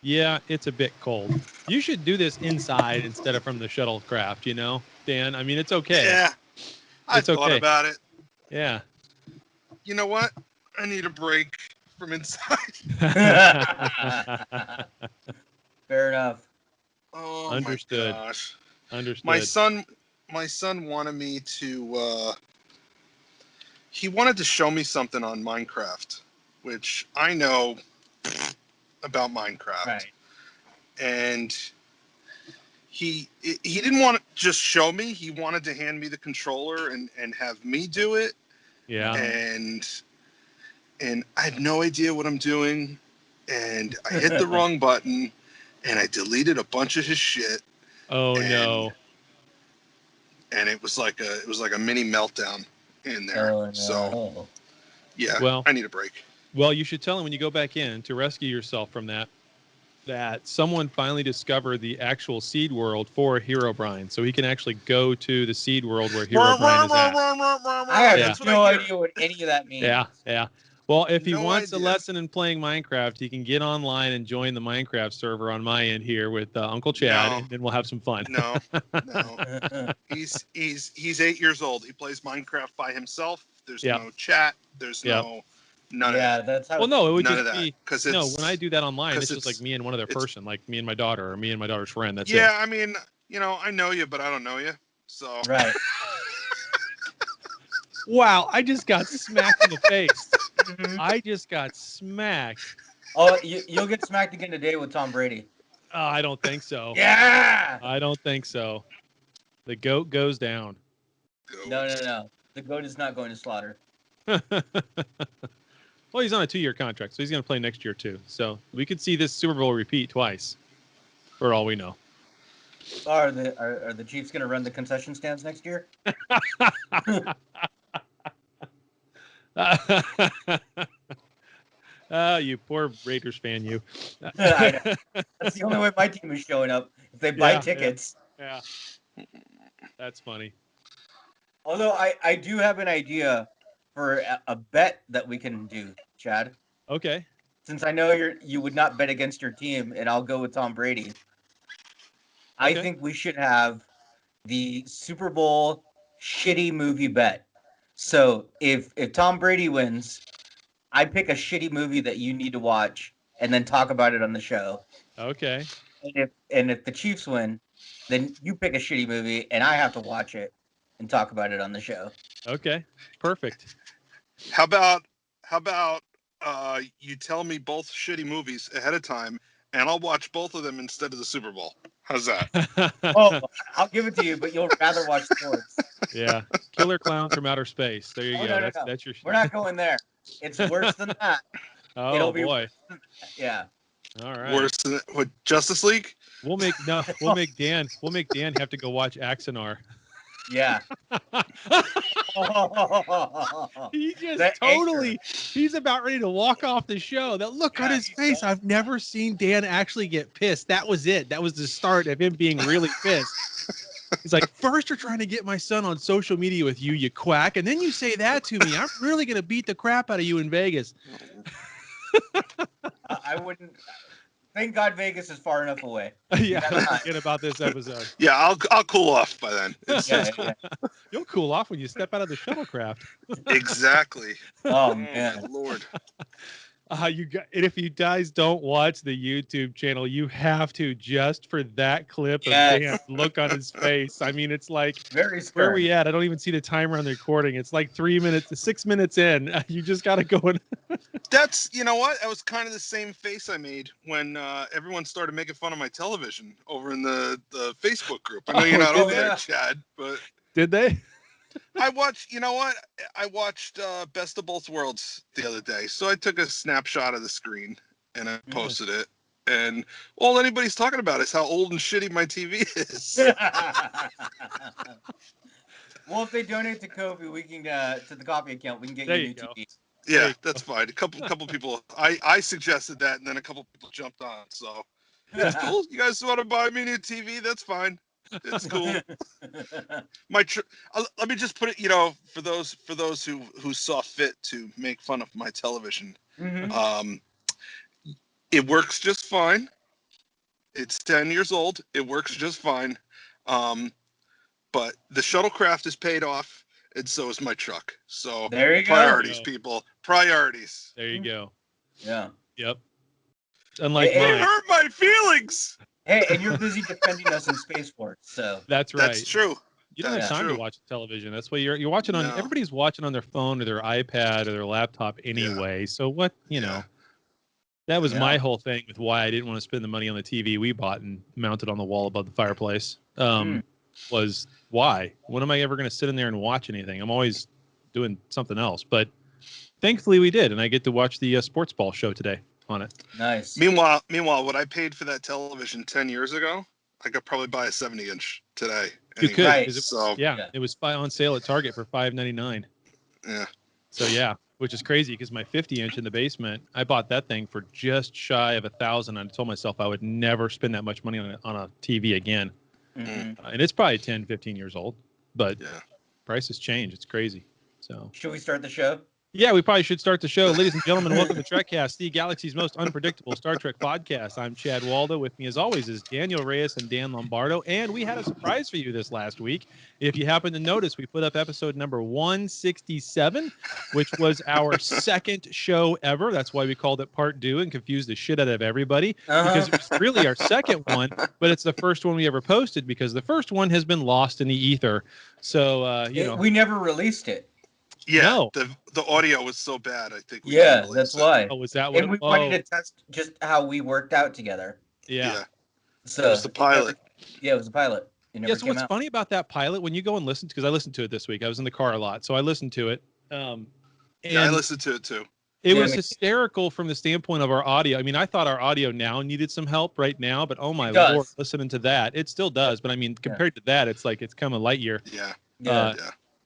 Yeah, it's a bit cold. You should do this inside instead of from the shuttlecraft, Dan. I mean, it's okay. Yeah, I It's thought okay. about it. Yeah. You know what? I need a break from inside. Fair enough. Oh Understood. my gosh. My Understood. son my son wanted me to he wanted to show me something on Minecraft, which I know about Minecraft. Right. And he didn't want to just show me, he wanted to hand me the controller and have me do it. Yeah. And I had no idea what I'm doing, and I hit the wrong button, and I deleted a bunch of his shit. Oh and, no. And it was like a mini meltdown in there. Oh no. So yeah, Well, I need a break. Well, you should tell him when you go back in to rescue yourself from that someone finally discovered the actual seed world for Herobrine, so he can actually go to the seed world where Herobrine is at. I have no idea what any of that means. Yeah. Well, if he No wants idea. a lesson in playing Minecraft, he can get online and join the Minecraft server on my end here with Uncle Chad, and then we'll have some fun. No. He's 8 years old. He plays Minecraft by himself. There's no chat. There's none of that. That's how. Well, no, it would None just of that, be 'cause no. it's- When I do that online, it's 'cause just like it's- me and one other person, like me and my daughter, or me and my daughter's friend. That's Yeah, it. I mean, I know you, but I don't know you. So Right. Wow, I just got smacked in the face. I just got smacked. Oh, you'll get smacked again today with Tom Brady. I don't think so. Yeah. I don't think so. The goat goes down. No. The goat is not going to slaughter. Well, he's on a 2-year contract, so he's going to play next year too. So we could see this Super Bowl repeat twice, for all we know. Are the Chiefs going to run the concession stands next year? You poor Raiders fan, you. I know. That's the only way my team is showing up if they buy tickets. Yeah. That's funny. Although I do have an idea for a bet that we can do, Chad. Okay. Since I know you would not bet against your team, and I'll go with Tom Brady. I think we should have the Super Bowl shitty movie bet. So if Tom Brady wins, I pick a shitty movie that you need to watch and then talk about it on the show. Okay. And if the Chiefs win, then you pick a shitty movie and I have to watch it and talk about it on the show. Okay. Perfect. How about you tell me both shitty movies ahead of time, and I'll watch both of them instead of the Super Bowl. How's that? Oh, I'll give it to you, but you'll rather watch sports. Yeah. Killer Clowns from Outer Space. There you go. No. That's your. We're not going there. It's worse than that. Oh It'll be boy. Yeah. All right. Worse than what, Justice League? We'll make Dan have to go watch Axanar. Yeah. He just he's about ready to walk off the show. That look on his face. I've never seen Dan actually get pissed. That was it. That was the start of him being really pissed. He's like, first you're trying to get my son on social media with you quack, and then you say that to me. I'm really going to beat the crap out of you in Vegas. I wouldn't. Thank God Vegas is far enough away. Yeah, forget about this episode. Yeah, I'll cool off by then. Yeah. You'll cool off when you step out of the shuttlecraft. Exactly. Oh man, Lord. And if you guys don't watch the YouTube channel, you have to, just for that clip of Dan's look on his face. I mean, it's like, very scary. where are we at? I don't even see the timer on the recording. It's like 6 minutes in. You just got to go in. That's, you know what? That was kind of the same face I made when everyone started making fun of my television over in the Facebook group. I know you're not over there, Chad, but did they? I watched Best of Both Worlds the other day. So I took a snapshot of the screen and I posted it. And all anybody's talking about is how old and shitty my TV is. Well, if they donate to Kofi, we can to the coffee account, we can get you a new TV. Yeah, that's fine. A couple people. I suggested that, and then a couple people jumped on. So it's cool. You guys want to buy me a new TV? That's fine. It's cool. Let me just put it. For those who saw fit to make fun of my television, it works just fine. It's 10 years old. It works just fine. But the shuttlecraft is paid off, and so is my truck. So there you priorities, go. people. Priorities. There you go. Yeah. Yep. Unlike It mine. hurt my feelings. Hey, and you're busy defending us in Space Force, so That's right. That's true. You don't have time to watch television. That's why you're watching on. No. Everybody's watching on their phone or their iPad or their laptop anyway. So what that was my whole thing with why I didn't want to spend the money on the TV we bought and mounted on the wall above the fireplace. Was why? When am I ever going to sit in there and watch anything? I'm always doing something else. But thankfully we did, and I get to watch the sports ball show today on it. Nice. Meanwhile, what I paid for that television 10 years ago, I could probably buy a 70-inch today. You could. Right. It was on sale at Target for $5.99. Yeah. So yeah, which is crazy because my 50-inch in the basement, I bought that thing for just shy of $1,000. I told myself I would never spend that much money on a TV again. Mm-hmm. And it's probably 10, 15 years old, but prices change. It's crazy. So should we start the show? Yeah, we probably should start the show. Ladies and gentlemen, welcome to Trekcast, the galaxy's most unpredictable Star Trek podcast. I'm Chad Waldo. With me, as always, is Daniel Reyes and Dan Lombardo. And we had a surprise for you this last week. If you happen to notice, we put up episode number 167, which was our second show ever. That's why we called it Part 2 and confused the shit out of everybody. Because it was really our second one, but it's the first one we ever posted because the first one has been lost in the ether. So, we never released it. Yeah, the audio was so bad. I think. That's why. Oh, was that what? And we wanted to test just how we worked out together. Yeah. So it was the pilot. Yeah, it was the pilot. So what's funny about that pilot when you go and listen to, because I listened to it this week. I was in the car a lot, so I listened to it. And I listened to it too. It was hysterical from the standpoint of our audio. I mean, I thought our audio now needed some help right now, but oh my Lord, listening to that, it still does. But I mean, compared to that, it's like it's come a light year. Yeah.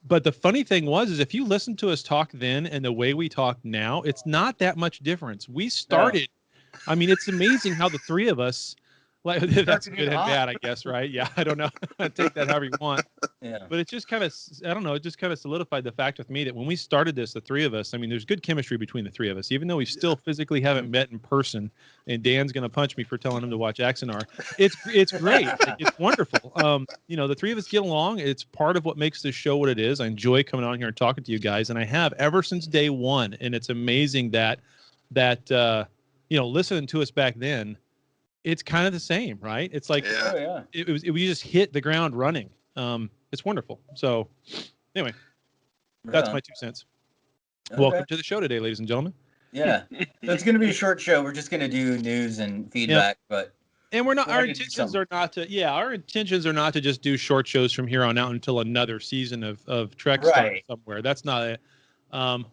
But the funny thing is if you listen to us talk then and the way we talk now, it's not that much difference. We started, I mean, it's amazing how the three of us, like that's good and bad, I guess, right? Yeah, I don't know. Take that however you want. Yeah. But it just kind of, I don't know, it just kind of solidified the fact with me that when we started this, the three of us, I mean, there's good chemistry between the three of us, even though we still physically haven't met in person. And Dan's going to punch me for telling him to watch Axanar. It's great. It's wonderful. The three of us get along. It's part of what makes this show what it is. I enjoy coming on here and talking to you guys, and I have ever since day one. And it's amazing that listening to us back then, it's kind of the same, right? It's like we just hit the ground running. It's wonderful. So anyway, that's my 2 cents. Okay. Welcome to the show today, ladies and gentlemen. Yeah, it's going to be a short show. We're just going to do news and feedback, and we're not. Our intentions are not to just do short shows from here on out until another season of Trek starts somewhere. That's not it.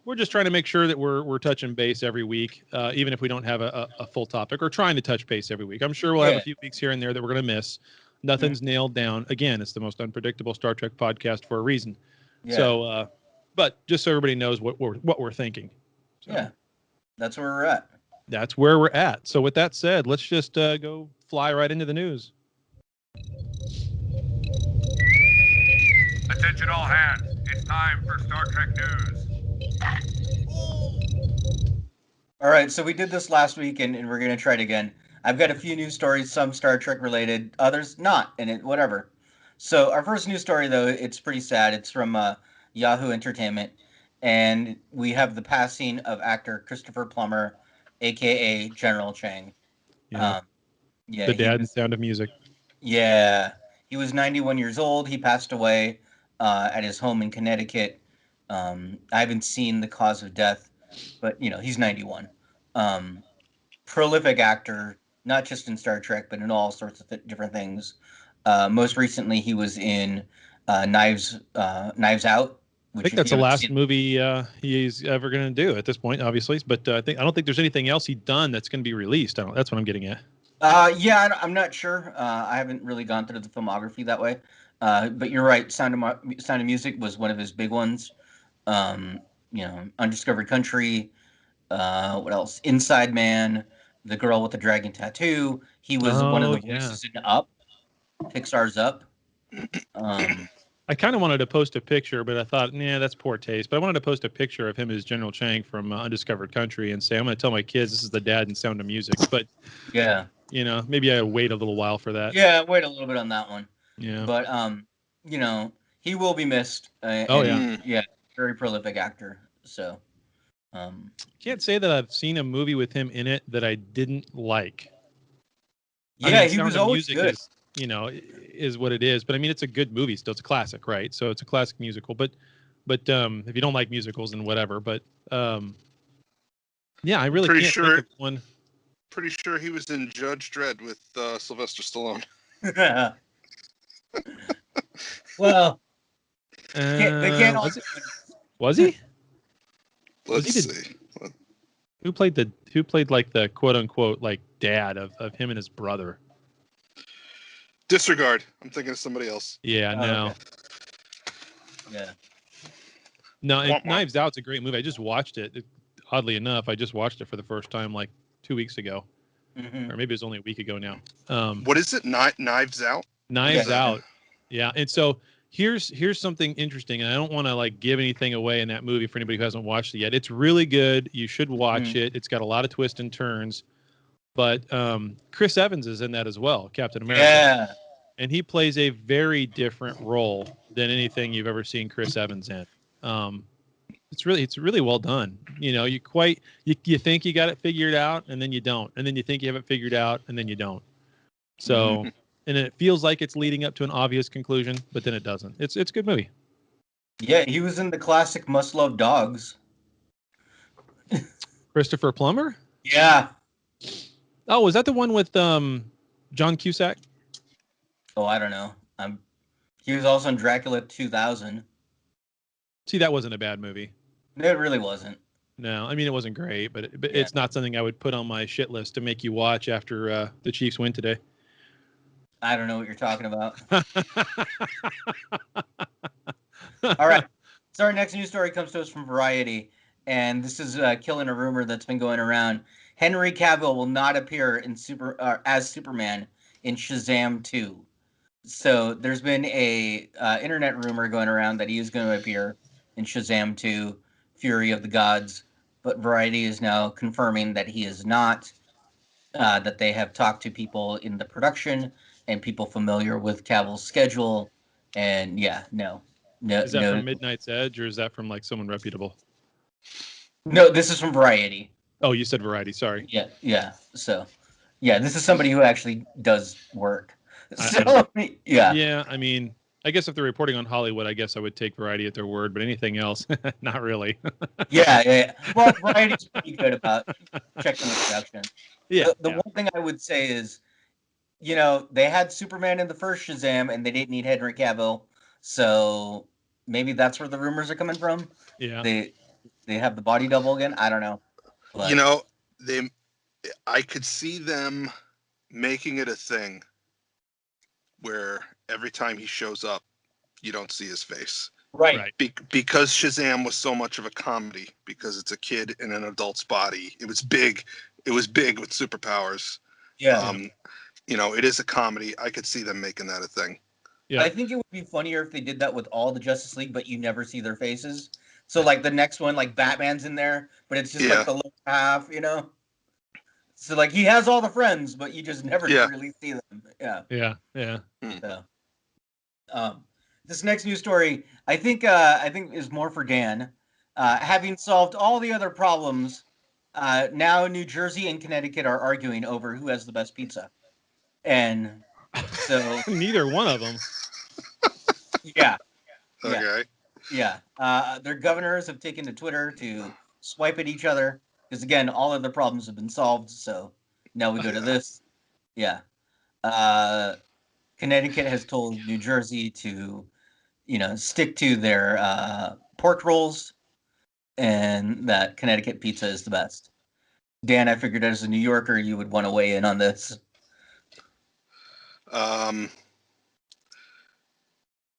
We're just trying to make sure that we're touching base every week, even if we don't have a full topic, or trying to touch base every week. I'm sure we'll have a few weeks here and there that we're going to miss. Nothing's nailed down. Again, it's the most unpredictable Star Trek podcast for a reason. Yeah. So, but just so everybody knows what we're thinking. So, yeah, that's where we're at. That's where we're at. So with that said, let's just go fly right into the news. Attention all hands. It's time for Star Trek news. All right, so we did this last week, and we're going to try it again. I've got a few news stories, some Star Trek related, others not, and whatever. So our first news story, though, it's pretty sad. It's from Yahoo Entertainment, and we have the passing of actor Christopher Plummer, a.k.a. General Chang. The dad in Sound of Music. Yeah. He was 91 years old. He passed away at his home in Connecticut. I haven't seen the cause of death, but, he's 91. Prolific actor, not just in Star Trek, but in all sorts of different things. Most recently, he was in Knives Out. I think that's the last movie he's ever going to do at this point, obviously. But I don't think there's anything else he's done that's going to be released. That's what I'm getting at. I'm not sure. I haven't really gone through the filmography that way. But you're right. Sound of Music was one of his big ones. Undiscovered Country. What else? Inside Man. The Girl with the Dragon Tattoo. He was one of the voices in Up. Pixar's Up. I kind of wanted to post a picture, but I thought, that's poor taste. But I wanted to post a picture of him as General Chang from Undiscovered Country and say, I'm going to tell my kids this is the dad in Sound of Music. But You know, maybe I wait a little while for that. Yeah, wait a little bit on that one. Yeah. But you know, he will be missed. Yeah, very prolific actor. So, can't say that I've seen a movie with him in it that I didn't like. Yeah, I mean, he Sound was of always Music good. is, you know, is what it is. But I mean, it's a good movie still. It's a classic, right? So it's a classic musical. But if you don't like musicals, then whatever. But yeah, I really can't think of one. Pretty sure he was in Judge Dredd with Sylvester Stallone. Well, they can't all. Was he? Let's see. Who played like the quote unquote like dad of him and his brother? Disregard. I'm thinking of somebody else. Yeah, no. Okay. Yeah. No, Knives Out's a great movie. I just watched it. Oddly enough, I just watched it for the first time like 2 weeks ago. Mm-hmm. Or maybe it was only a week ago now. What is it? Knives Out? Knives Out. Yeah. And so here's something interesting, and I don't want to like give anything away in that movie for anybody who hasn't watched it yet. It's really good. You should watch it. It's got a lot of twists and turns. But Chris Evans is in that as well, Captain America. Yeah. And he plays a very different role than anything you've ever seen Chris Evans in. It's really well done. You know, you think you got it figured out, and then you don't, and then you think you have it figured out, and then you don't. So, and it feels like it's leading up to an obvious conclusion, but then it doesn't. It's a good movie. Yeah, he was in the classic Must Love Dogs. Christopher Plummer? Yeah. Oh, was that the one with John Cusack? Oh, I don't know. He was also in Dracula 2000. See, that wasn't a bad movie. It really wasn't. No, I mean, it wasn't great, but it's not something I would put on my shit list to make you watch after the Chiefs win today. I don't know what you're talking about. All right. So our next news story comes to us from Variety, and this is killing a rumor that's been going around. Henry Cavill will not appear in as Superman in Shazam 2. So there's been a internet rumor going around that he is going to appear in Shazam 2, Fury of the Gods, but Variety is now confirming that he is not, that they have talked to people in the production and people familiar with Cavill's schedule, and no. Is that from Midnight's Edge, or is that from like someone reputable? No, this is from Variety. Oh, you said Variety, sorry. Yeah. So, yeah, this is somebody who actually does work. Yeah, I mean, I guess if they're reporting on Hollywood, I guess I would take Variety at their word, but anything else, not really. Yeah. Well, Variety's pretty good about checking the production. Yeah. The one thing I would say is, you know, they had Superman in the first Shazam, and they didn't need Henry Cavill, so maybe that's where the rumors are coming from. Yeah. They have the body double again. I don't know. But... You know, I could see them making it a thing where every time he shows up, you don't see his face. Right. Because Shazam was so much of a comedy, because it's a kid in an adult's body. It was big. It was big with superpowers. Yeah. You know, it is a comedy. I could see them making that a thing. Yeah. I think it would be funnier if they did that with all the Justice League, but you never see their faces. So, like, the next one, like, Batman's in there, but it's just, like, the lower half, you know? So, like, he has all the friends, but you just never really see them. Yeah. So, this next news story, I think is more for Dan. Having solved all the other problems, now New Jersey and Connecticut are arguing over who has the best pizza. And so... Neither one of them. Yeah. Okay. Yeah. Their governors have taken to Twitter to swipe at each other because, again, all of the problems have been solved. So now we go to this. Yeah. Connecticut has told New Jersey to, stick to their pork rolls, and that Connecticut pizza is the best. Dan, I figured as a New Yorker, you would want to weigh in on this.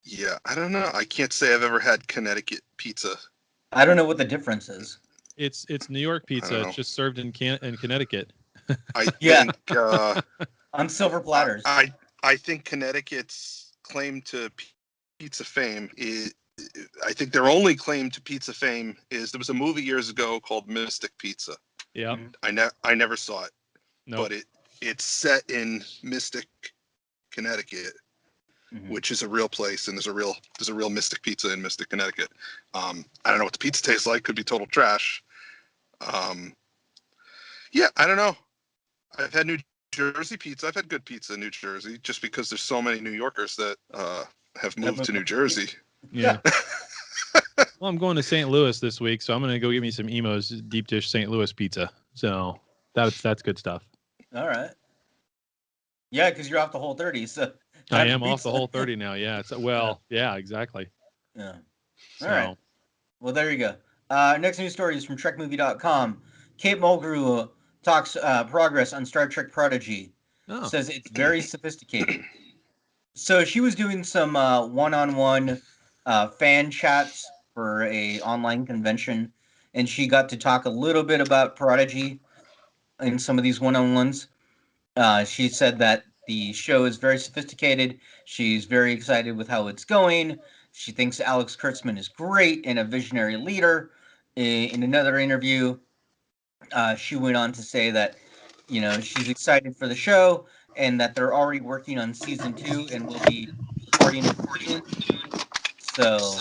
Yeah, I don't know. I can't say I've ever had Connecticut pizza. I don't know what the difference is. It's New York pizza. It's just served in Connecticut. I think on silver platters. I think Connecticut's claim to pizza fame is. I think their only claim to pizza fame is there was a movie years ago called Mystic Pizza. Yeah. I never saw it. Nope. But it's set in Mystic, Connecticut, which is a real place, and there's a real Mystic Pizza in Mystic, Connecticut. I don't know what the pizza tastes like. Could be total trash. Yeah, I don't know. I've had New Jersey pizza. I've had good pizza in New Jersey, just because there's so many New Yorkers that have moved to New Jersey. Yeah. Well, I'm going to St. Louis this week, so I'm going to go get me some Emo's deep dish St. Louis pizza. So that's good stuff. All right. Yeah, because you're off the whole 30. So I am off the whole 30 now. Yeah. Yeah, exactly. Yeah. So. All right. Well, there you go. Next news story is from TrekMovie.com. Kate Mulgrew talks progress on Star Trek Prodigy. Oh. Says it's very sophisticated. So she was doing some one-on-one fan chats for a online convention, and she got to talk a little bit about Prodigy in some of these one-on-ones. She said that the show is very sophisticated. She's very excited with how it's going. She thinks Alex Kurtzman is great and a visionary leader. In another interview, she went on to say that, she's excited for the show and that they're already working on season 2 and will be recording it soon. So,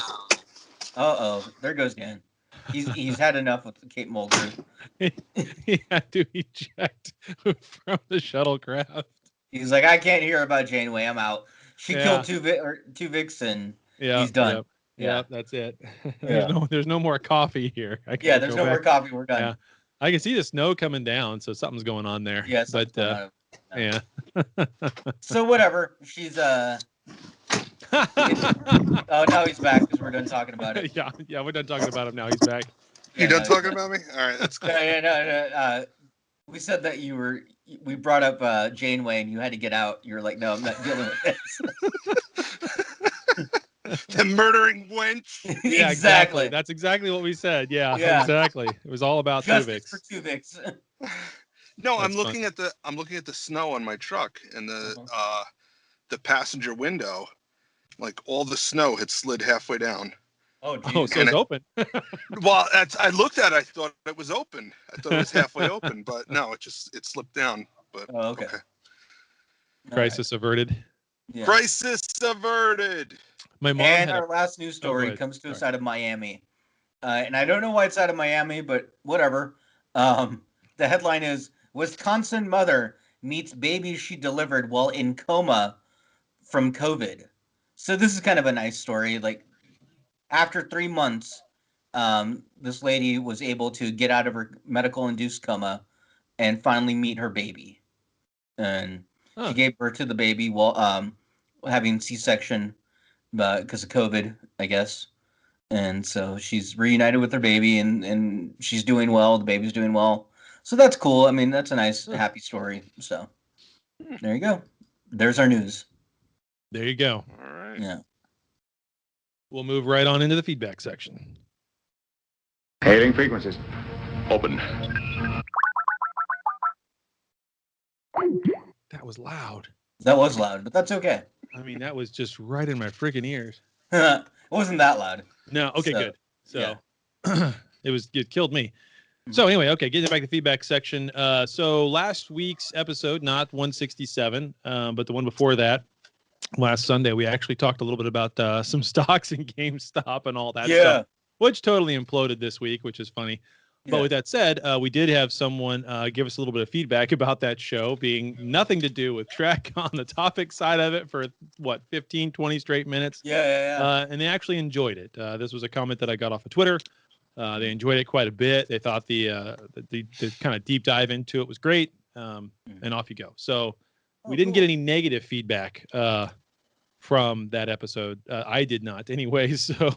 there goes Dan. He's had enough with Kate Mulgrew. He had to eject from the shuttlecraft. He's like, I can't hear about Janeway. I'm out. She killed two Vics and he's done. Yep, that's it. There's no more coffee here. There's no more coffee. We're done. Yeah. I can see the snow coming down, so something's going on there. Yeah, yeah. So whatever. She's oh, now he's back because we're done talking about it. Yeah, we're done talking about him now. He's back. You done talking about me? All right, that's cool. No. We said that we brought up Janeway and you had to get out. You were like, no, I'm not dealing with this. The murdering wench. Yeah, exactly. That's exactly what we said. Yeah. Exactly. It was all about Justice for Tuvix. No, I'm looking at the snow on my truck and the passenger window. Like all the snow had slid halfway down. Oh, geez. So it's open. Well, I looked at it. I thought it was open. I thought it was halfway open, but no, it slipped down. But okay. Crisis averted. Yeah. Crisis averted. My mom. And our last news story comes to us out of Miami, and I don't know why it's out of Miami, but whatever. The headline is: Wisconsin mother meets baby she delivered while in coma from COVID. So this is kind of a nice story. Like, after 3 months, this lady was able to get out of her medical-induced coma and finally meet her baby. And she gave birth to the baby while having C-section because of COVID, I guess. And so she's reunited with her baby, and she's doing well. The baby's doing well. So that's cool. I mean, that's a nice, happy story. So there you go. There's our news. There you go. All right. Yeah. We'll move right on into the feedback section. Hailing frequencies. Open. That was loud. That was loud, but that's okay. I mean, that was just right in my freaking ears. It wasn't that loud. No. Okay, good. So it killed me. So anyway, okay, getting back to the feedback section. So last week's episode, not 167, but the one before that, last Sunday, we actually talked a little bit about some stocks in GameStop and all that stuff, which totally imploded this week, which is funny. But with that said, we did have someone give us a little bit of feedback about that show being nothing to do with Trek on the topic side of it for, 15, 20 straight minutes. Yeah. And they actually enjoyed it. This was a comment that I got off of Twitter. They enjoyed it quite a bit. They thought the kind of deep dive into it was great. And off you go. So we didn't get any negative feedback from that episode. I did not anyway. So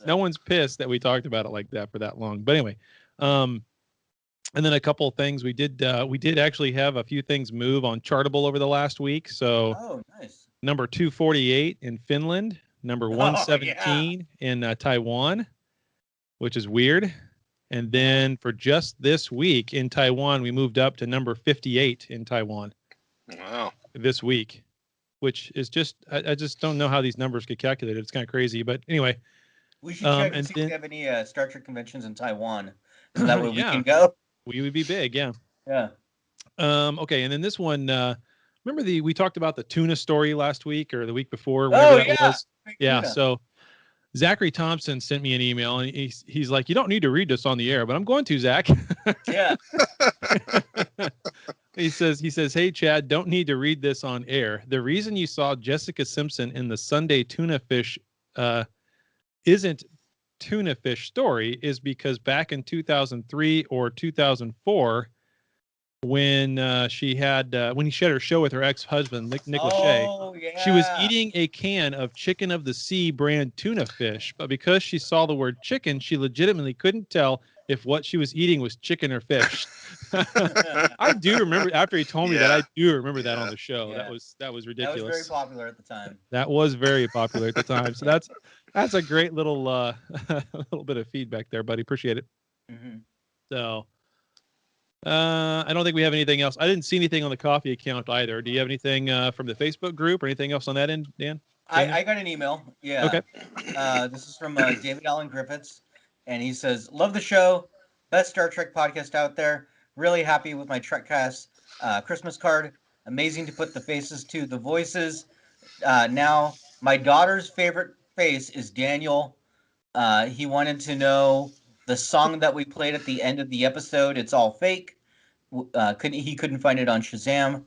no one's pissed that we talked about it like that for that long. But anyway, and then a couple of things we did actually have a few things move on Chartable over the last week. So nice. Number 248 in Finland, number 117 in Taiwan, which is weird. And then for just this week in Taiwan, we moved up to number 58 in Taiwan. Wow. This week, which is just, I just don't know how these numbers get calculated. It's kind of crazy. But anyway. We should check and see if we have any Star Trek conventions in Taiwan. So that way we can go. We would be big, yeah. Yeah. Okay, and then this one. Remember we talked about the tuna story last week or the week before, Oh, whenever that yeah. was. Big Yeah. tuna. So Zachary Thompson sent me an email, and he's like, "You don't need to read this on the air, but I'm going to, Zach." Yeah. He says, "Hey Chad, don't need to read this on air. The reason you saw Jessica Simpson in the Sunday tuna fish isn't tuna fish story is because back in 2003 or 2004, when she had her show with her ex-husband Nick Lachey, Oh, yeah. she was eating a can of Chicken of the Sea brand tuna fish, but because she saw the word chicken, she legitimately couldn't tell if what she was eating was chicken or fish." I do remember after he told me that. I do remember that on the show. Yeah. That was That was ridiculous. very popular at the time. That was very popular at the time. So that's a great little little bit of feedback there, buddy. Appreciate it. Mm-hmm. So I don't think we have anything else. I didn't see anything on the coffee account either. Do you have anything from the Facebook group or anything else on that end, Dan? I got an email. Yeah. Okay. This is from David Allen Griffiths, and he says, "Love the show, best Star Trek podcast out there. Really happy with my Trekcast Christmas card. Amazing to put the faces to the voices. Now, my daughter's favorite face is Daniel. He wanted to know the song that we played at the end of the episode. It's all fake. He couldn't find it on Shazam.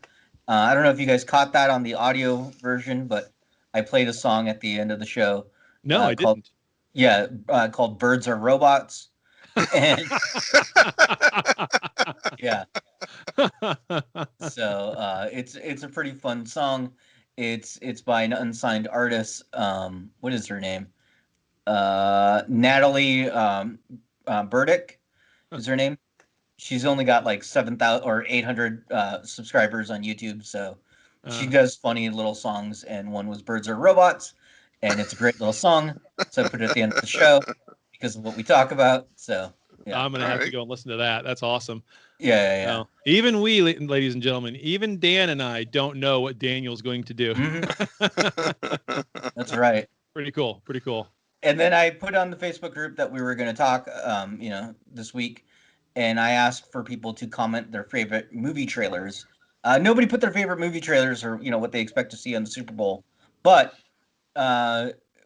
I don't know if you guys caught that on the audio version, but I played a song at the end of the show. No, I called, didn't. Yeah, called "Birds Are Robots." And yeah, so it's a pretty fun song. It's by an unsigned artist. What is her name? Natalie Burdick is her name. She's only got like 7,000 or 800 subscribers on YouTube, so she does funny little songs, and one was "Birds Are Robots," and it's a great little song, so I put it at the end of the show because of what we talk about. So yeah, I'm gonna have to go and listen to that. That's awesome. Yeah. Even we, ladies and gentlemen, even Dan and I don't know what Daniel's going to do. Mm-hmm. That's right. Pretty cool. And then I put on the Facebook group that we were going to talk, this week, and I asked for people to comment their favorite movie trailers. Nobody put their favorite movie trailers or what they expect to see on the Super Bowl, but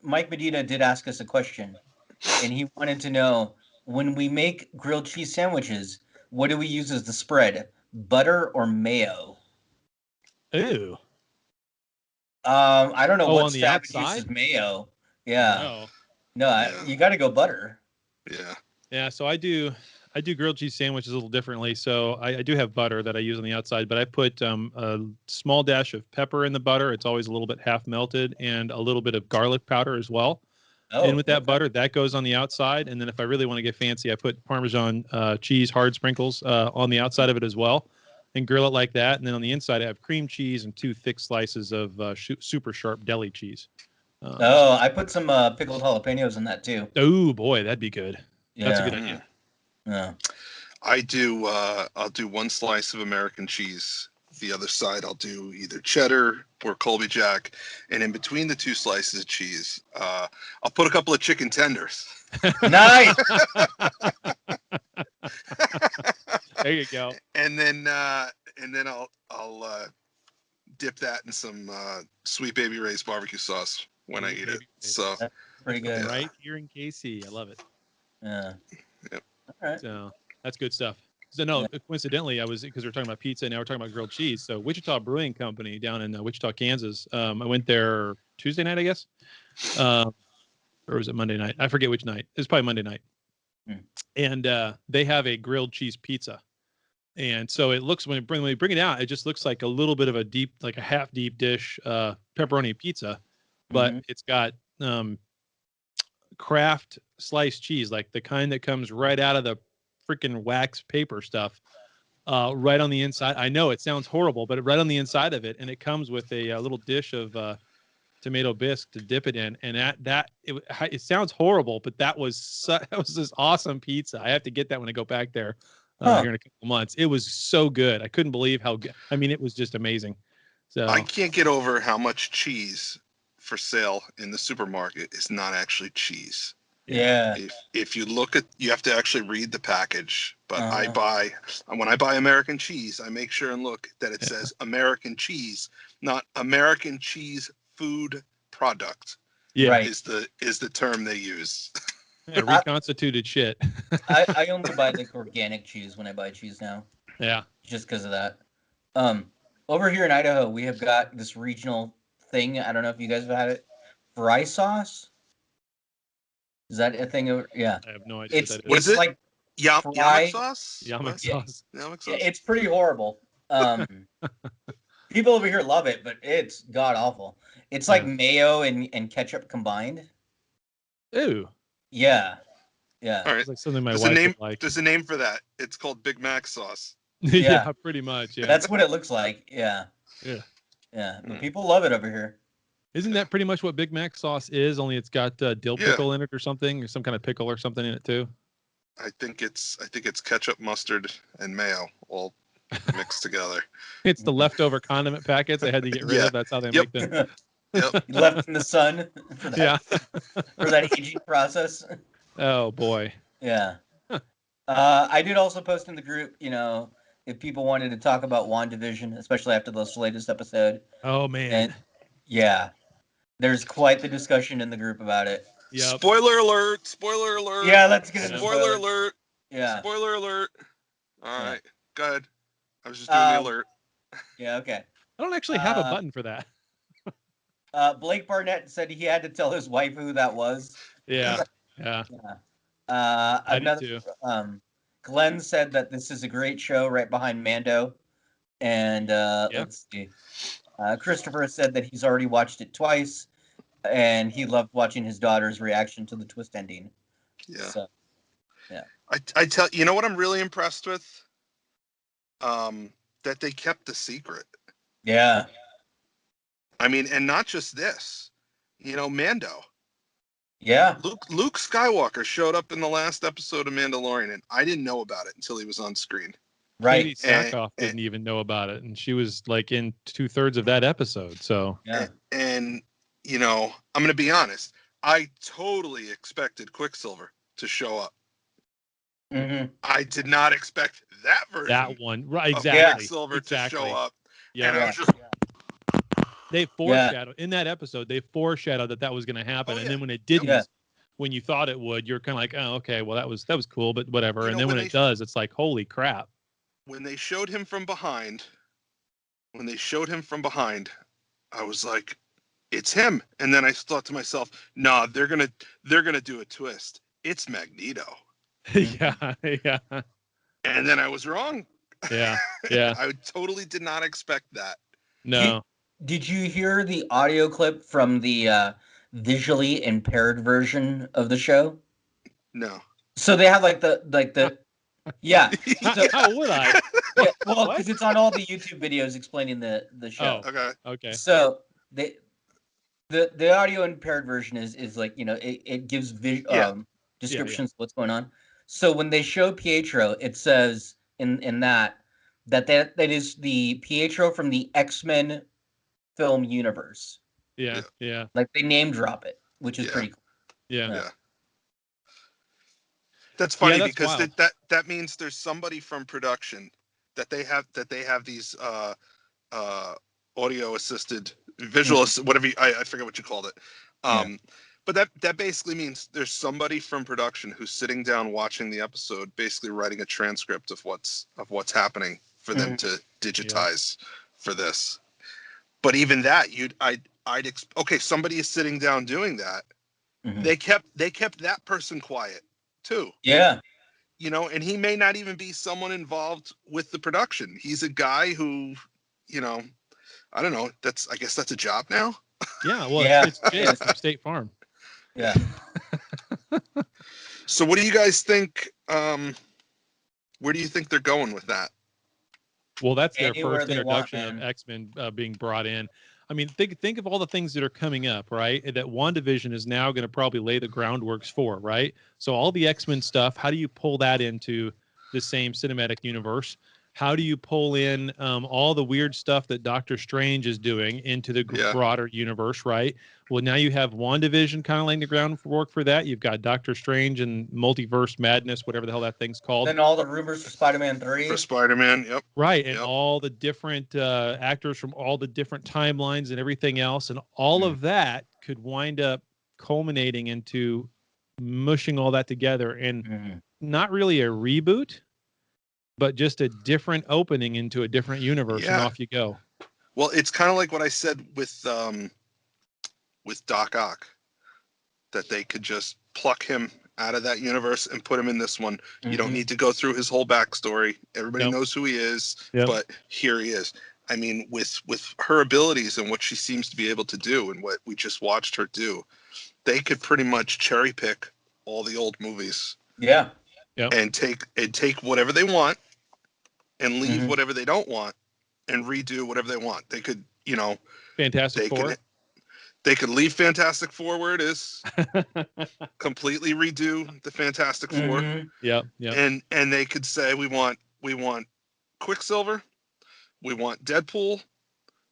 Mike Medina did ask us a question, and he wanted to know, when we make grilled cheese sandwiches, what do we use as the spread, butter or mayo? Ew. I don't know what staff uses mayo. Yeah. No, you got to go butter. Yeah. So I do grilled cheese sandwiches a little differently. So I do have butter that I use on the outside, but I put a small dash of pepper in the butter. It's always a little bit half melted, and a little bit of garlic powder as well. And with that butter, that goes on the outside. And then if I really want to get fancy, I put Parmesan cheese, hard sprinkles on the outside of it as well, and grill it like that. And then on the inside, I have cream cheese and 2 thick slices of super sharp deli cheese. I put some pickled jalapenos in that too. Oh boy, that'd be good. Yeah. That's a good idea. Yeah. I do. I'll do 1 slice of American cheese. The other side, I'll do either cheddar or Colby Jack, and in between the 2 slices of cheese, I'll put a couple of chicken tenders. Nice. There you go. And then I'll dip that in some Sweet Baby Ray's barbecue sauce when I eat it. So that's pretty good. Right here in KC, I love it. Yeah. Yep. All right. So that's good stuff. So no, coincidentally, because we're talking about pizza and now we're talking about grilled cheese. So Wichita Brewing Company down in Wichita, Kansas. I went there Tuesday night, I guess, or was it Monday night? I forget which night. It's probably Monday night. And they have a grilled cheese pizza, and so it looks when we bring it out, it just looks like a little bit of a half deep dish pepperoni pizza, but it's got Kraft sliced cheese, like the kind that comes right out of the freaking wax paper stuff, right on the inside. I know it sounds horrible, but right on the inside of it, and it comes with a little dish of tomato bisque to dip it in. And it sounds horrible, but that was this awesome pizza. I have to get that when I go back there here in a couple of months. It was so good. I couldn't believe how good. I mean, it was just amazing. So I can't get over how much cheese for sale in the supermarket is not actually cheese. Yeah. If you look at, you have to actually read the package. But when I buy American cheese, I make sure and look that it says American cheese, not American cheese food product. Yeah. Right. Is the term they use. Yeah, reconstituted shit. I only buy like organic cheese when I buy cheese now. Yeah. Just because of that. Over here in Idaho, we have got this regional thing. I don't know if you guys have had it. Fry sauce. Is that a thing? Yeah. I have no idea It's what that is. What is it? like Yamak sauce? Yamak What? sauce. Yamak sauce? Yeah, it's pretty horrible. People over here love it, but it's god awful. It's like mayo and ketchup combined. Ooh. Yeah. Yeah. All right. It's like something my There's wife a name. would like. There's a name for that. It's called Big Mac sauce. Yeah, pretty much. Yeah. That's what it looks like. Yeah. Yeah. Yeah. But people love it over here. Isn't that pretty much what Big Mac sauce is? Only it's got dill pickle in it or something, or some kind of pickle or something in it too. I think it's ketchup, mustard, and mayo all mixed together. It's the leftover condiment packets they had to get rid of. That's how they make them. Yep. Left in the sun for that, for that aging process. Oh boy. Yeah. I did also post in the group, if people wanted to talk about WandaVision, especially after this latest episode. Oh man. And yeah, there's quite the discussion in the group about it. Yep. Spoiler alert! Spoiler alert! Yeah, let's get into spoiler alert! Yeah. Spoiler alert! All right, go ahead. I was just doing the alert. Yeah, okay. I don't actually have a button for that. Blake Barnett said he had to tell his wife who that was. Yeah. Yeah. I did too. Glenn said that this is a great show right behind Mando. And let's see. Christopher said that he's already watched it twice and he loved watching his daughter's reaction to the twist ending. Yeah. So, yeah. I tell you know what I'm really impressed with? That they kept the secret. Yeah. I mean, and not just this. Mando. Yeah. Luke Skywalker showed up in the last episode of Mandalorian, and I didn't know about it until he was on screen. Right. Katie Sackhoff didn't even know about it, and she was like in 2/3 of that episode. So yeah. And I'm going to be honest. I totally expected Quicksilver to show up. Mm-hmm. I did not expect that version. That one, right? Of Exactly. Quicksilver to show up. Yeah. And I was just. They foreshadowed in that episode. They foreshadowed that was going to happen, and then when it didn't, when you thought it would, you're kind of like, oh, okay, well that was cool, but whatever. And then when it does, it's like, holy crap! When they showed him from behind, I was like, it's him. And then I thought to myself, no, they're gonna do a twist. It's Magneto. Yeah. And then I was wrong. Yeah. I totally did not expect that. No. Did you hear the audio clip from the visually impaired version of the show? No. So they have like the yeah. So, how would I? Yeah, well, because it's on all the YouTube videos explaining the show. Oh, okay. So the audio impaired version is like it gives descriptions of what's going on. So when they show Pietro, it says in that is the Pietro from the X-Men film universe. Yeah. Like they name drop it, which is pretty cool. Yeah. That's funny that's because wild. that means there's somebody from production that they have these audio assisted visual whatever I forget what you called it. But that basically means there's somebody from production who's sitting down watching the episode, basically writing a transcript of what's happening for them to digitize for this. But even that, somebody is sitting down doing that. Mm-hmm. They kept that person quiet too. Yeah. And he may not even be someone involved with the production. He's a guy who, I don't know. I guess that's a job now. Yeah. Well, it's from State Farm. Yeah. So what do you guys think? Where do you think they're going with that? Well, that's their Anywhere first they introduction want, of man. X-Men being brought in. I mean, think of all the things that are coming up, right? That WandaVision is now going to probably lay the groundworks for, right? So all the X-Men stuff, how do you pull that into the same cinematic universe? How do you pull in all the weird stuff that Doctor Strange is doing into the broader universe, right? Well, now you have WandaVision kind of laying the groundwork for that. You've got Doctor Strange and Multiverse Madness, whatever the hell that thing's called. Then all the rumors for Spider-Man 3. For Spider-Man, yep. Right, and all the different actors from all the different timelines and everything else. And all of that could wind up culminating into mushing all that together. And not really a reboot, but just a different opening into a different universe, and off you go. Well, it's kind of like what I said with Doc Ock, that they could just pluck him out of that universe and put him in this one. You don't need to go through his whole backstory. Everybody knows who he is, but here he is. I mean, with her abilities and what she seems to be able to do and what we just watched her do, they could pretty much cherry pick all the old movies. Yeah. And take whatever they want and leave whatever they don't want and redo whatever they want. They could, Fantastic Four. They could leave Fantastic Four where it is, completely redo the Fantastic Four. Yeah. And they could say we want Quicksilver, we want Deadpool,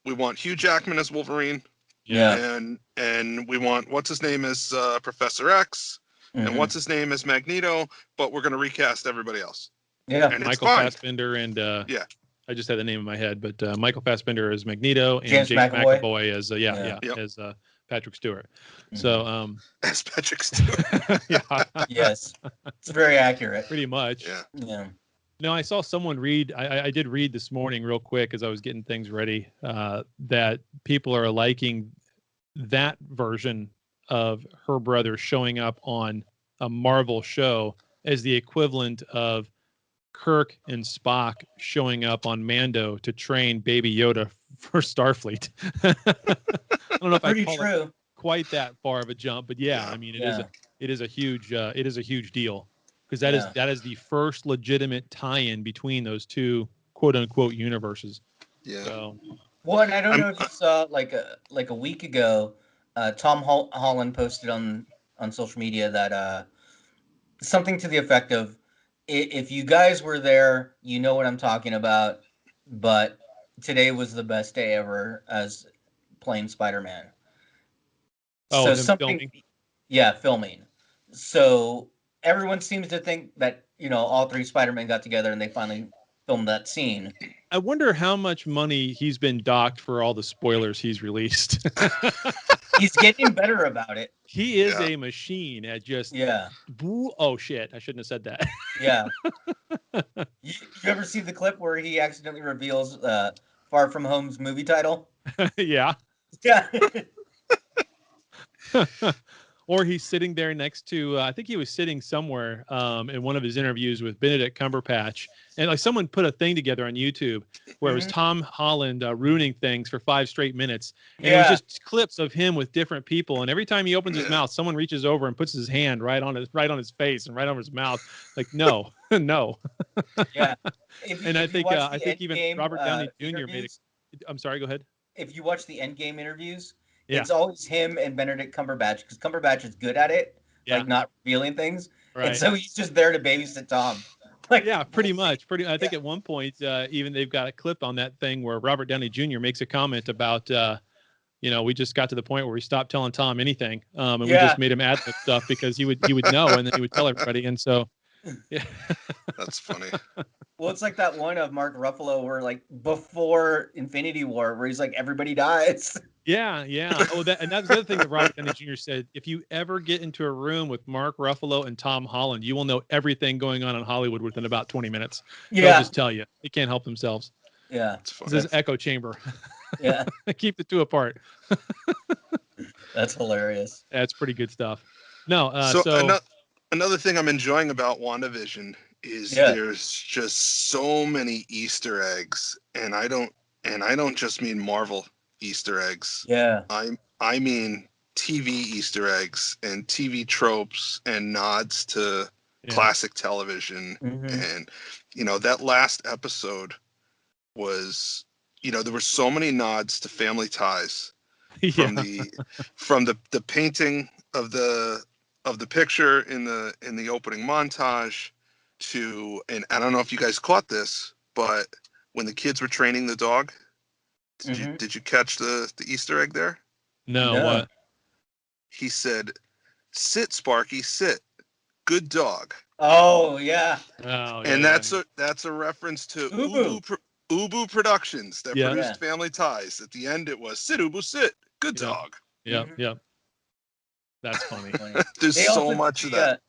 we want Hugh Jackman as Wolverine. Yeah. And we want what's his name as Professor X. And what's his name is Magneto, but we're going to recast everybody else. Yeah, and Michael Fassbender and I just had the name in my head, but Michael Fassbender as Magneto and James McAvoy as as Patrick Stewart. So as Patrick Stewart. Yes, it's very accurate. Pretty much. Yeah. No, I saw someone read. I did read this morning real quick as I was getting things ready. That people are liking that version of her brother showing up on a Marvel show as the equivalent of Kirk and Spock showing up on Mando to train Baby Yoda for Starfleet. I don't know if I call it quite that far of a jump, but I mean it is a huge deal because that is the first legitimate tie-in between those two quote unquote universes. Yeah. So, well, and I don't know if you saw like a week ago. Tom Holland posted on social media that something to the effect of, if you guys were there, you know what I'm talking about, but today was the best day ever as playing Spider-Man. Oh, so filming? Yeah, filming. So everyone seems to think that, all three Spider-Men got together and they finally filmed that scene. I wonder how much money he's been docked for all the spoilers he's released. He's getting better about it. He is a machine at just oh shit, I shouldn't have said that. Yeah. You ever see the clip where he accidentally reveals Far From Home's movie title? Yeah. Or he's sitting there next to, I think he was sitting somewhere in one of his interviews with Benedict Cumberbatch. And like someone put a thing together on YouTube where it was Tom Holland ruining things for 5 straight minutes. And it was just clips of him with different people. And every time he opens his mouth, someone reaches over and puts his hand right on his face and right over his mouth. Like, no, no. Yeah. And I think even Robert Downey Jr. made it. I'm sorry, go ahead. If you watch the Endgame interviews, it's always him and Benedict Cumberbatch because Cumberbatch is good at it, like not revealing things. Right. And so he's just there to babysit Tom. Like, pretty much. I think at one point, even they've got a clip on that thing where Robert Downey Jr. makes a comment about, we just got to the point where we stopped telling Tom anything, and we just made him add that stuff because he would know, and then he would tell everybody. And so, that's funny. Well, it's like that one of Mark Ruffalo where, like, before Infinity War, where he's like, everybody dies. Yeah. Oh, and that's the other thing that Robert Downey Jr. said. If you ever get into a room with Mark Ruffalo and Tom Holland, you will know everything going on in Hollywood within about 20 minutes. They'll just tell you. They can't help themselves. Yeah. This is echo chamber. Yeah. Keep the two apart. That's hilarious. That's pretty good stuff. No. Another thing I'm enjoying about WandaVision is there's just so many Easter eggs, and I don't just mean Marvel Easter eggs. Yeah. I mean TV Easter eggs and TV tropes and nods to classic television. And that last episode was, there were so many nods to Family Ties from the painting of the picture in the opening montage to, and I don't know if you guys caught this, but when the kids were training the dog, did you catch the Easter egg there? No, what? He said, "Sit, Sparky, sit. Good dog." Oh yeah. Oh, And yeah, that's a reference to Ubu. Ubu Productions that Yeah. produced Family Ties. At the end, it was "Sit, Ubu, sit. Good Yeah. dog." Yep, yep. That's funny. There's so much of that.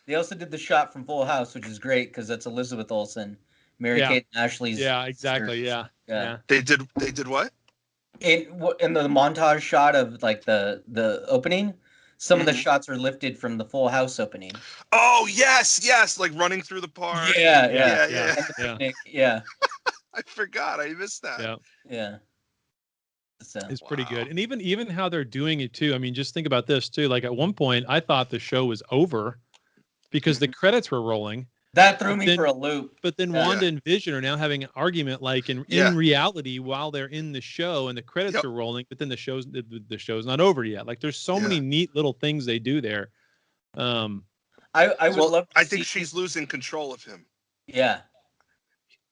They also did the shot from Full House, which is great because that's Elizabeth Olsen, Mary Kate and Ashley's. Yeah, exactly. sister. Yeah. They did what? In the montage shot of like the opening, some of the shots are lifted from the Full House opening. Oh yes, like running through the park. Yeah. Yeah. I forgot. I missed that. Yeah. So It's pretty good. And even how they're doing it too. I mean, just think about this too. Like at one point I thought the show was over because the credits were rolling. That threw me for a loop. But then Wanda and Vision are now having an argument like in reality while they're in the show and the credits are rolling, but then the show's not over yet. Like there's so many neat little things they do there. I would love to I think she's losing control of him. Yeah.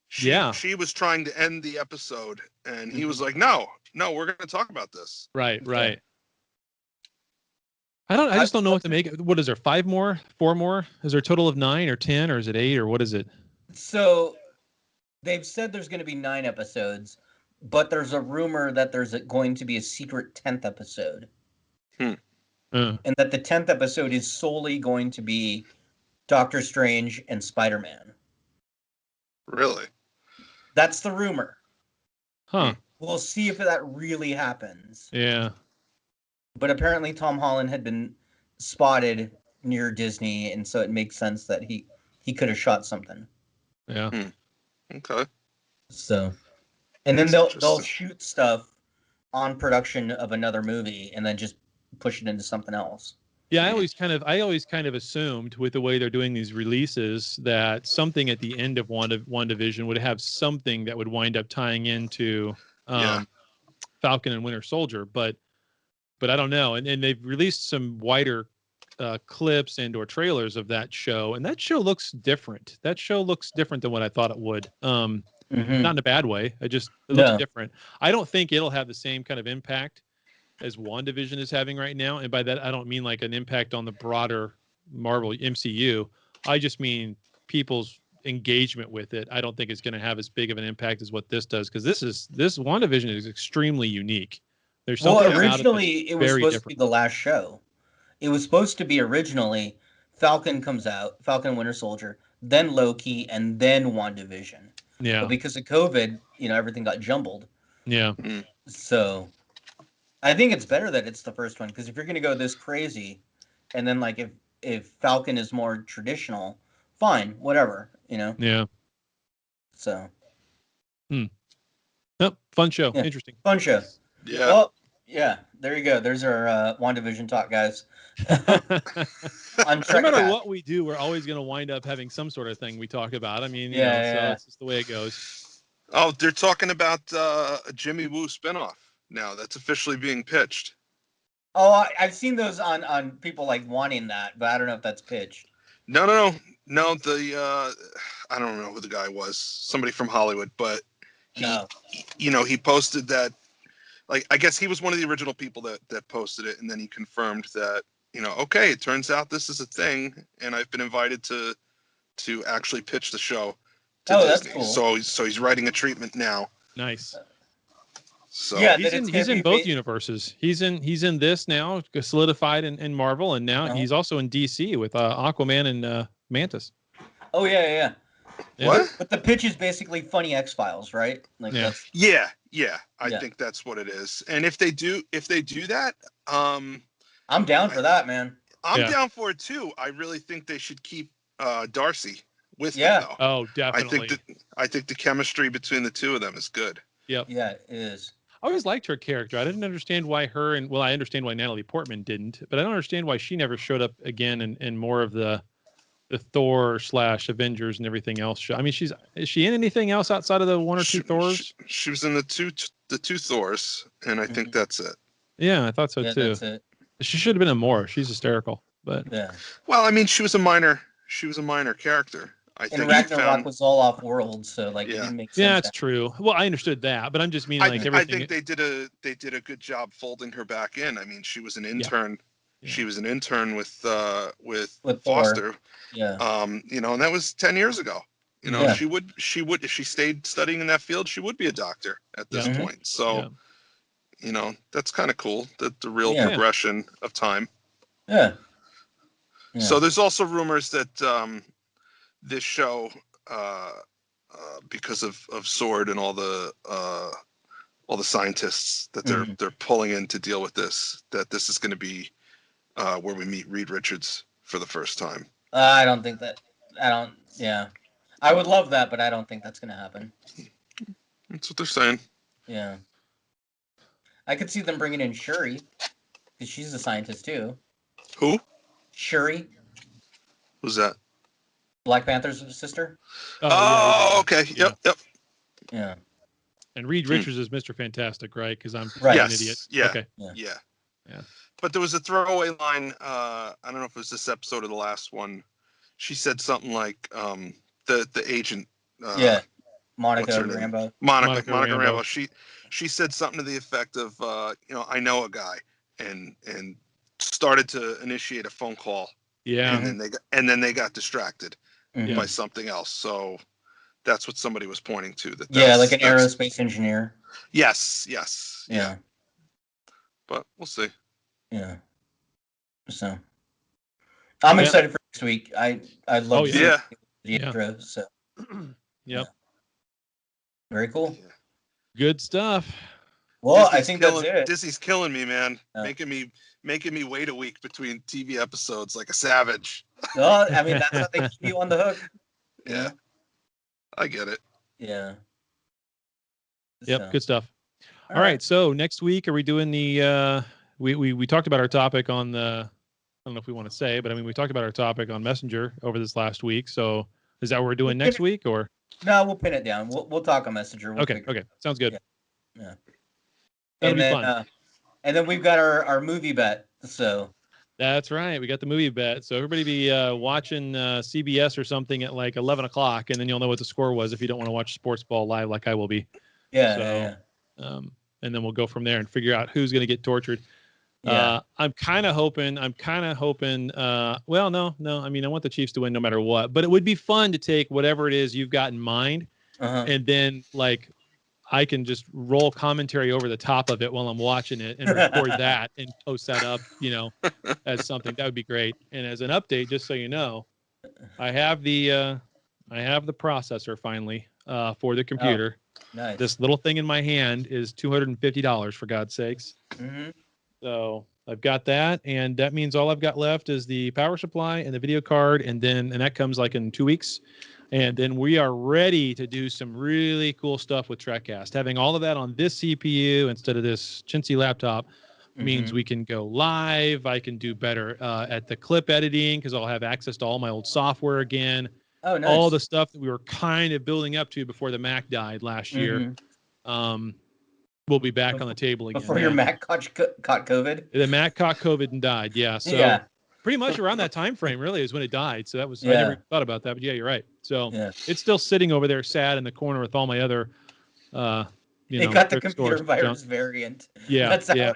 She was trying to end the episode and he was like, no, we're going to talk about this. Right. I just don't know what to make. What is there? 5 more? 4 more? Is there a total of 9 or 10 or is it 8 or what is it? So they've said there's going to be 9 episodes, but there's a rumor that there's going to be a secret 10th episode. And that the 10th episode is solely going to be Doctor Strange and Spider-Man. Really? That's the rumor. Huh. We'll see if that really happens. Yeah. But apparently Tom Holland had been spotted near Disney, and so it makes sense that he could have shot something. Yeah. Okay. So, and then they'll shoot stuff on production of another movie, and then just push it into something else. Yeah, I always kind of assumed with the way they're doing these releases that something at the end of WandaVision would have something that would wind up tying into Falcon and Winter Soldier, but I don't know. And they've released some wider clips and or trailers of that show, and that show looks different. That show looks different than what I thought it would. Not in a bad way. It looks different. I don't think it'll have the same kind of impact as WandaVision is having right now. And by that, I don't mean like an impact on the broader Marvel MCU. I just mean people's engagement with it. I don't think it's going to have as big of an impact as what this does. Cause this WandaVision is extremely unique. There's something originally it was supposed to be the last show. It was supposed to be originally Falcon comes out, Falcon Winter Soldier, then Loki, and then WandaVision. Yeah. But because of COVID, everything got jumbled. Yeah. So I think it's better that it's the first one, because if you're going to go this crazy, and then like if Falcon is more traditional, fine, whatever, Yeah. So. Nope. Fun show. Yeah. Interesting. Fun show. Yeah. Well, yeah. There you go. There's our WandaVision talk, guys. No matter what we do, we're always going to wind up having some sort of thing we talk about. I mean, so that's just the way it goes. Oh, they're talking about a Jimmy Woo spinoff now. That's officially being pitched. Oh, I've seen those on people like wanting that, but I don't know if that's pitched. No. The I don't know who the guy was. Somebody from Hollywood, but he posted that. Like, I guess he was one of the original people that posted it, and then he confirmed that, okay, it turns out this is a thing, and I've been invited to actually pitch the show to Disney. That's cool. So he's writing a treatment now. Nice. So yeah, he's in both universes. He's in this now, solidified in Marvel, and now he's also in DC with Aquaman and Mantis. Oh yeah. What? But the pitch is basically funny X-Files, right? Like Yeah. I think that's what it is. And if they do that, I'm down for that, man. I'm down for it too. I really think they should keep Darcy with them, though. Oh, definitely. I think the chemistry between the two of them is good. Yep. Yeah, it is. I always liked her character. I didn't understand why I understand why Natalie Portman didn't, but I don't understand why she never showed up again in more of the Thor / Avengers and everything else. I mean, is she in anything else outside of the one or two Thors? She was in the two Thors, and I think that's it. Yeah, I thought so too. That's it. She should have been in more. She's hysterical, but yeah. Well, I mean, she was a minor character. I And think he Ragnarok found. was all off world, so like it Yeah. didn't make sense. Yeah, that's true. Well, I understood that, but I'm just meaning like I everything. think they did a good job folding her back in. I mean, she was an intern. Yeah. She was an intern with With Foster. Thor. Yeah. You know, and that was 10 years ago. You know, Yeah. she would if she stayed studying in that field, she would be a doctor at this Yeah. point. So, Yeah. you know, that's kind of cool. That the real Yeah. progression of time. Yeah. Yeah. So there's also rumors that this show, because of Sword and all the scientists that they're pulling in to deal with this, that this is going to be where we meet Reed Richards for the first time. I don't think that. Yeah. I would love that, but I don't think that's going to happen. That's what they're saying. Yeah. I could see them bringing in Shuri, because she's a scientist too. Who? Shuri, Who's that? Black Panther's sister. Oh, okay. Yeah. Yep. Yeah. And Reed Richards is Mr. Fantastic, right? Because I'm Right. an idiot. Yeah. Okay. Yeah. Yeah. But there was a throwaway line. I don't know if it was this episode or the last one. She said something like, the agent. Yeah. what's Monica her name? Rambeau. Monica Rambeau. Rambeau. She said something to the effect of, you know, I know a guy, and started to initiate a phone call. Yeah. And then they got distracted Mhm. by something else. So that's what somebody was pointing to. Yeah, like an aerospace engineer. Yes. Yeah. But we'll see. Yeah. So I'm excited for next week. I'd love to see the intro. So Yep. very cool. Yeah. Good stuff. Well, I think that's it. Disney's killing me, man. Yeah. Making me wait a week between TV episodes like a savage. Well, I mean, that's how they keep you on the hook. Yeah. I get it. Yeah. Yep. So. Good stuff. All right. So next week, are we doing the? We talked about our topic on the. I don't know if we want to say, but I mean, we talked about our topic on Messenger over this last week. So is that what we're doing next week, or? No, we'll pin it down. We'll talk on Messenger. Okay. Sounds good. Yeah. That'll be fun. And then we've got our movie bet. So. That's right. We got the movie bet. So everybody be watching CBS or something at like 11 o'clock, and then you'll know what the score was if you don't want to watch sports ball live like I will be. Yeah. And then we'll go from there and figure out who's going to get tortured. Yeah. I'm kind of hoping. Well, no. I mean, I want the Chiefs to win no matter what. But it would be fun to take whatever it is you've got in mind, and then like I can just roll commentary over the top of it while I'm watching it and record that and post that up, you know, as something that would be great. And as an update, just so you know, I have the processor finally for the computer. Oh, nice. This little thing in my hand is $250 for God's sakes. Mm-hmm. So I've got that, and that means all I've got left is the power supply and the video card, and that comes like in 2 weeks. And then we are ready to do some really cool stuff with Trekcast. Having all of that on this CPU instead of this chintzy laptop means we can go live. I can do better at the clip editing because I'll have access to all my old software again. Oh, nice. All the stuff that we were kind of building up to before the Mac died last year. We'll be back on the table again. Before your Mac caught COVID? The Mac caught COVID and died, yeah. So pretty much around that time frame really is when it died. So that was I never thought about that, but yeah, you're right. So it's still sitting over there sad in the corner with all my other They got the computer virus variant. Yeah. That's yeah.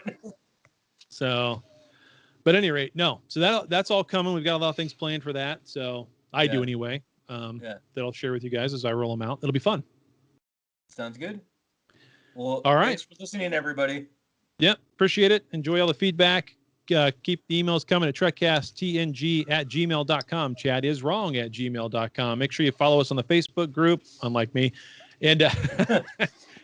So but at any rate, no. So that's all coming. We've got a lot of things planned for that. So I do anyway. That I'll share with you guys as I roll them out. It'll be fun. Sounds good. Well, all right. Thanks for listening, everybody. Yep. Appreciate it. Enjoy all the feedback. Keep the emails coming at trekcasttng@gmail.com. Chad is wrong at gmail.com. Make sure you follow us on the Facebook group, unlike me, and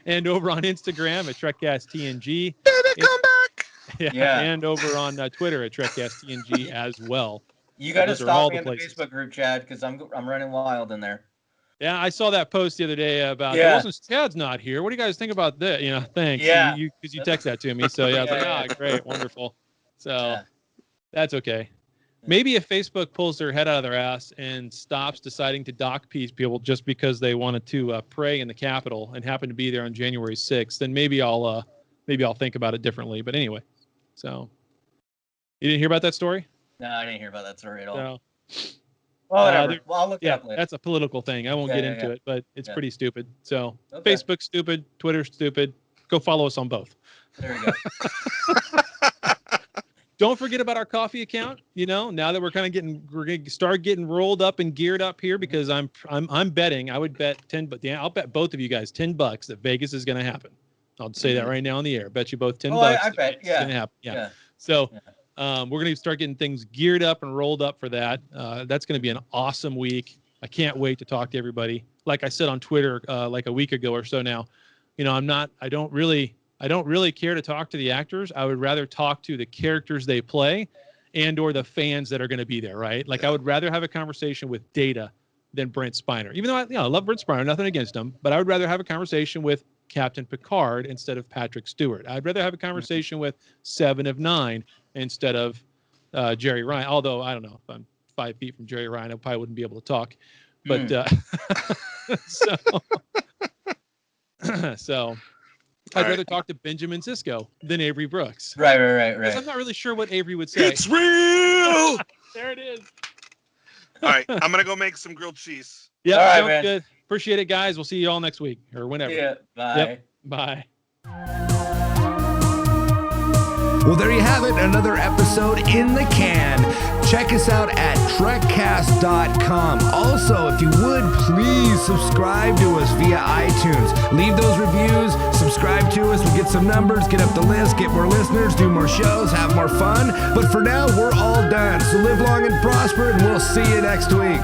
and over on Instagram at trekcasttng. Baby, come back. Yeah. And over on Twitter at trekcasttng as well. You got to stop me in the Facebook group, Chad, because I'm running wild in there. Yeah, I saw that post the other day about Chad's not here. What do you guys think about that? You know, thanks. Yeah, because you text that to me. So I was like, great, wonderful. So that's okay. Maybe if Facebook pulls their head out of their ass and stops deciding to dock people just because they wanted to pray in the Capitol and happened to be there on January 6th, then maybe I'll think about it differently. But anyway, so you didn't hear about that story? No, I didn't hear about that story at all. So, whatever. Well, I'll look it up later. That's a political thing. I won't get into it, but it's pretty stupid. So Facebook stupid, Twitter stupid. Go follow us on both. There you go. Don't forget about our coffee account. Now that we're going to start getting rolled up and geared up here, because I'm betting. I would bet I'll bet both of you guys $10 that Vegas is going to happen. I'll say that right now on the air. Bet you both $10. I bet. It's going to happen. Yeah. So we're going to start getting things geared up and rolled up for that. That's going to be an awesome week. I can't wait to talk to everybody. Like I said on Twitter like a week ago or so now, I don't really care to talk to the actors. I would rather talk to the characters they play and or the fans that are going to be there, right? Like I would rather have a conversation with Data than Brent Spiner. Even though I love Brent Spiner, nothing against him, but I would rather have a conversation with Captain Picard instead of Patrick Stewart. I'd rather have a conversation with 7 of 9 instead of Jerry Ryan. Although I don't know, if I'm 5 feet from Jerry Ryan, I probably wouldn't be able to talk. But so I'd rather talk to Benjamin Sisko than Avery Brooks. Right. I'm not really sure what Avery would say. It's real. There it is. All right, I'm gonna go make some grilled cheese. Yeah, all right, sounds man. good. Appreciate it, guys. We'll see you all next week or whenever. Yeah. Bye. Yep, bye. Well, there you have it. Another episode in the can. Check us out at Trekcast.com. Also, if you would, please subscribe to us via iTunes. Leave those reviews. Subscribe to us. We'll get some numbers, get up the list, get more listeners, do more shows, have more fun. But for now, we're all done. So live long and prosper, and we'll see you next week.